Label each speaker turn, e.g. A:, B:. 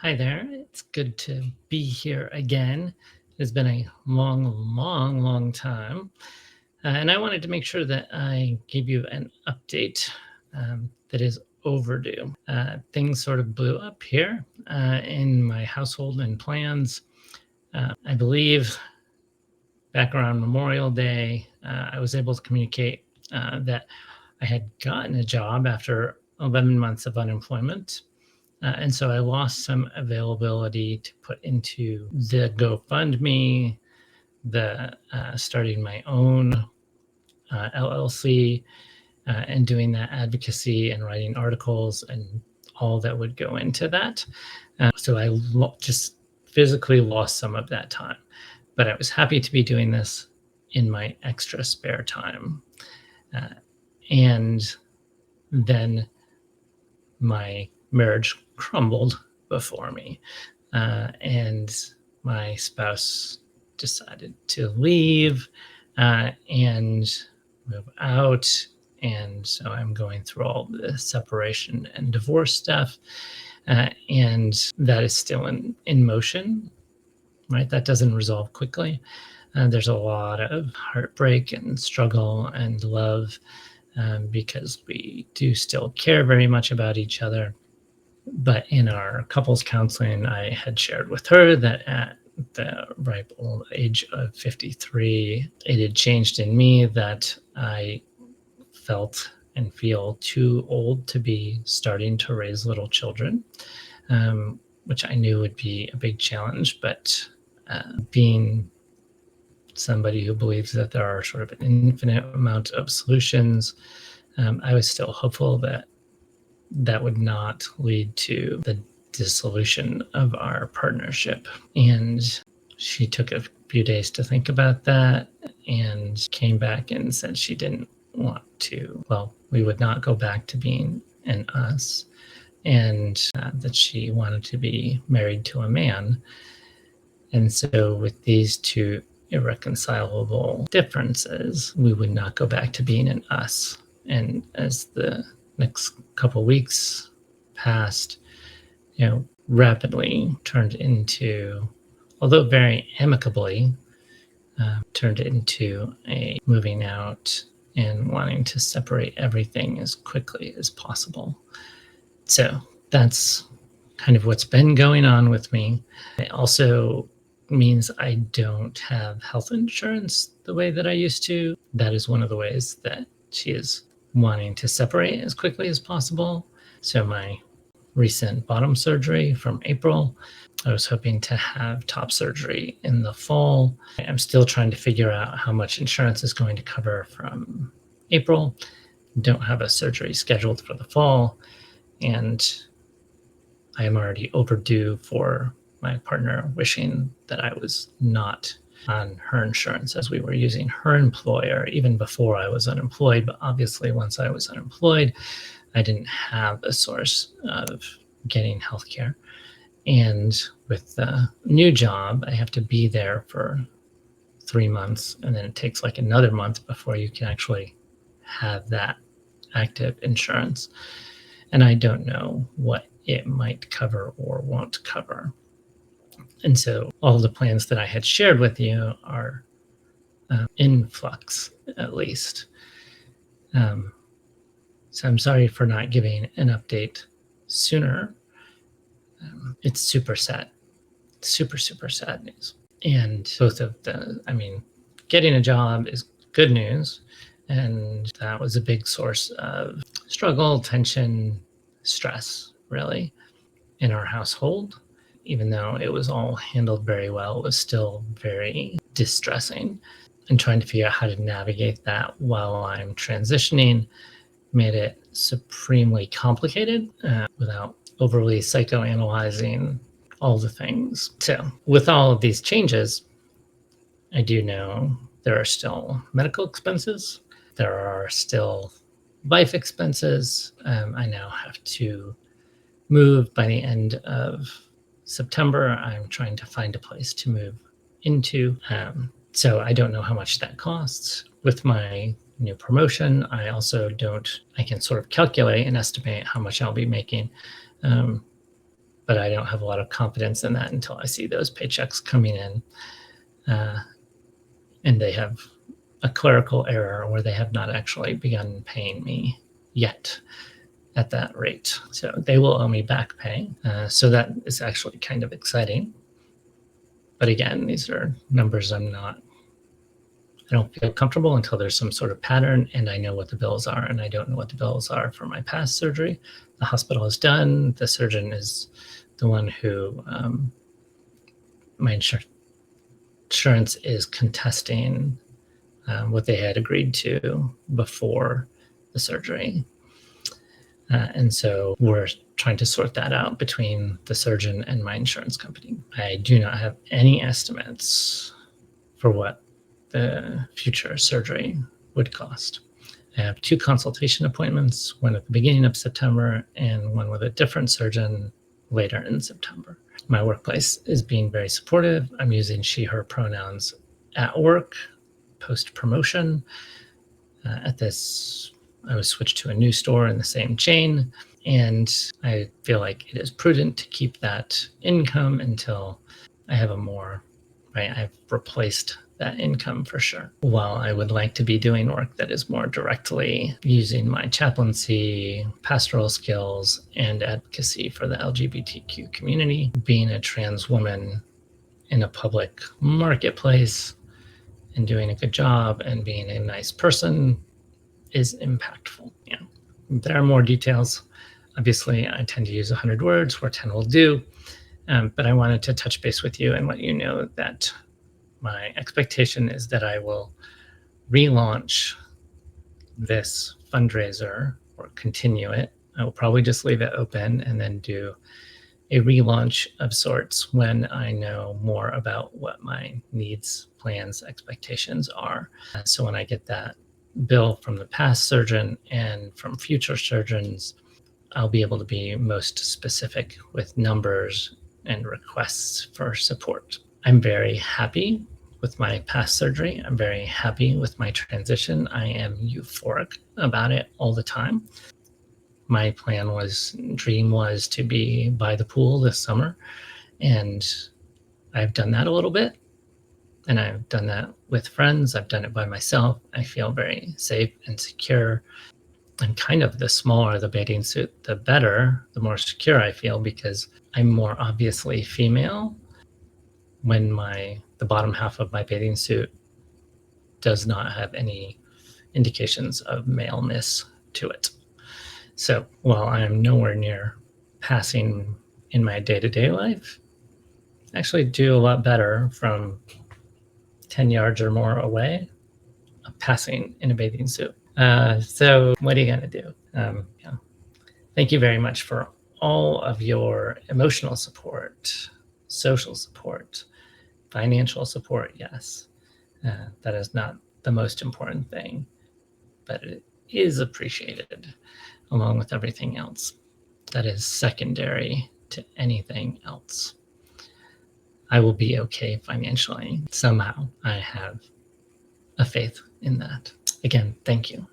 A: Hi there. It's good to be here again. It's been a long time. And I wanted to make sure that I gave you an update that is overdue. Things sort of blew up here in my household and plans. I believe back around Memorial Day, I was able to communicate that I had gotten a job after 11 months of unemployment. And so I lost some availability to put into the GoFundMe, the starting my own LLC, and doing that advocacy and writing articles and all that would go into that. So just physically lost some of that time, but I was happy to be doing this in my extra spare time. Uh, and then my marriage crumbled before me. And my spouse decided to leave and move out. And so I'm going through all the separation and divorce stuff. And that is still in motion, right? That doesn't resolve quickly. There's a lot of heartbreak and struggle and love because we do still care very much about each other. But in our couples counseling, I had shared with her that at the ripe old age of 53, it had changed in me that I felt and feel too old to be starting to raise little children, which I knew would be a big challenge. But being somebody who believes that there are sort of an infinite amount of solutions, I was still hopeful that that would not lead to the dissolution of our partnership. And she took a few days to think about that and came back and said she didn't want to, well, we would not go back to being an us, and that she wanted to be married to a man. And so, with these two irreconcilable differences, we would not go back to being an us. And as the next couple weeks passed, rapidly turned into, although very amicably, turned into a moving out and wanting to separate everything as quickly as possible. So that's kind of what's been going on with me. It also means I don't have health insurance the way that I used to. That is one of the ways that she is wanting to separate as quickly as possible. So my recent bottom surgery from April, I was hoping to have top surgery in the fall. I'm still trying to figure out how much insurance is going to cover from April. Don't have a surgery scheduled for the fall, and I am already overdue for my partner wishing that I was not on her insurance, as we were using her employer even before I was unemployed. But obviously, once I was unemployed, I didn't have a source of getting healthcare. And with the new job, I have to be there for 3 months, and then it takes like another month before you can actually have that active insurance. And I don't know what it might cover or won't cover. And so all the plans that I had shared with you are in flux, at least. So I'm sorry for not giving an update sooner. It's super sad, super sad news. And getting a job is good news. And that was a big source of struggle, tension, stress, really, in our household. Even though it was all handled very well, it was still very distressing. And trying to figure out how to navigate that while I'm transitioning made it supremely complicated without overly psychoanalyzing all the things. So with all of these changes, I do know there are still medical expenses. There are still life expenses. I now have to move by the end of September. I'm trying to find a place to move into. So I don't know how much that costs. With my new promotion, I can sort of calculate and estimate how much I'll be making. but I don't have a lot of confidence in that until I see those paychecks coming in, uh, and they have a clerical error where they have not actually begun paying me yet at that rate. So they will owe me back pay. So that is actually kind of exciting. But again, these are numbers I don't feel comfortable until there's some sort of pattern and I know what the bills are. And I don't know what the bills are for my past surgery. The hospital is done. The surgeon is the one who my insurance is contesting what they had agreed to before the surgery. And so we're trying to sort that out between the surgeon and my insurance company. I do not have any estimates for what the future surgery would cost. I have 2 consultation appointments, one at the beginning of September and one with a different surgeon later in September. My workplace is being very supportive. I'm using she, her pronouns at work, post promotion. I was switched to a new store in the same chain, and I feel like it is prudent to keep that income until I have I've replaced that income for sure. While I would like to be doing work that is more directly using my chaplaincy, pastoral skills, and advocacy for the LGBTQ community, being a trans woman in a public marketplace and doing a good job and being a nice person is impactful. Yeah. There are more details. Obviously, I tend to use 100 words where 10 will do. But I wanted to touch base with you and let you know that my expectation is that I will relaunch this fundraiser or continue it. I will probably just leave it open and then do a relaunch of sorts when I know more about what my needs, plans, expectations are. So when I get that bill from the past surgeon and from future surgeons, I'll be able to be most specific with numbers and requests for support. I'm very happy with my past surgery. I'm very happy with my transition. I am euphoric about it all the time. My dream was to be by the pool this summer, and I've done that a little bit. And I've done that with friends. I've done it by myself. I feel very safe and secure. And kind of the smaller the bathing suit, the better, the more secure I feel because I'm more obviously female when the bottom half of my bathing suit does not have any indications of maleness to it. So while I am nowhere near passing in my day-to-day life, I actually do a lot better from 10 yards or more away of passing in a bathing suit. So what are you going to do? Yeah. Thank you very much for all of your emotional support, social support, financial support. Yes, that is not the most important thing, but it is appreciated along with everything else. That is secondary to anything else. I will be okay financially. Somehow I have a faith in that. Again, thank you.